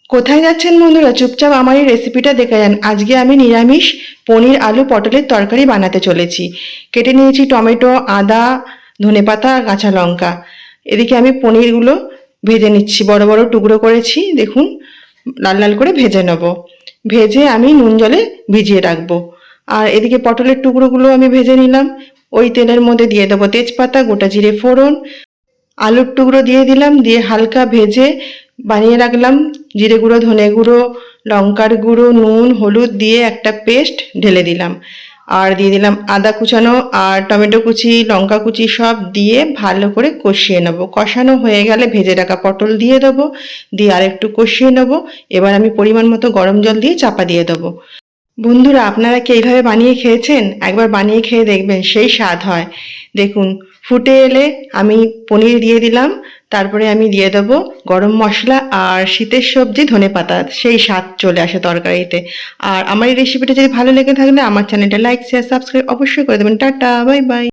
কোথায় যাচ্ছেন বন্ধুরা? চুপচাপ আমার এই রেসিপিটা দেখে যান। আজকে আমি নিরামিষ পনির আলু পটলের তরকারি বানাতে চলেছি। কেটে নিয়েছি টমেটো, আদা, ধনেপাতা আর কাঁচা লঙ্কা। এদিকে আমি পনিরগুলো ভেজে নিচ্ছি, বড় বড় টুকরো করেছি, দেখুন লাল লাল করে ভেজে নেব। ভেজে আমি নুন জলে ভিজিয়ে রাখবো। আর এদিকে পটলের টুকরোগুলো আমি ভেজে নিলাম। ওই তেলের মধ্যে দিয়ে দেবো তেজপাতা, গোটা জিরে ফোড়ন, আলুর টুকরো দিয়ে দিলাম, দিয়ে হালকা ভেজে বানিয়ে রাখলাম জিরে গুঁড়ো, ধনে গুঁড়ো, লঙ্কার গুঁড়ো, নুন, হলুদ দিয়ে একটা পেস্ট ঢেলে দিলাম। আর দিয়ে দিলাম আদা কুচানো আর টমেটো কুচি, লঙ্কা কুচি সব দিয়ে ভালো করে কষিয়ে নেবো। কষানো হয়ে গেলে ভেজে রাখা পটল দিয়ে দেবো, দিয়ে আর একটু কষিয়ে নেবো। এবার আমি পরিমাণ মতো গরম জল দিয়ে চাপা দিয়ে দেবো। বন্ধুরা, আপনারা কি এইভাবে বানিয়ে খেয়েছেন? একবার বানিয়ে খেয়ে দেখবেন, সেই স্বাদ হয়। দেখুন ফুটে এলে আমি পনির দিয়ে দিলাম, তারপরে আমি দিয়ে দেবো গরম মশলা আর শীতের সবজি ধনেপাতা, সেই স্বাদ চলে আসে তরকারিতে। আর আমার এই রেসিপিটা যদি ভালো লেগে থাকলে আমার চ্যানেলটা লাইক শেয়ার সাবস্ক্রাইব অবশ্যই করে দেবেন। Tata, bye bye.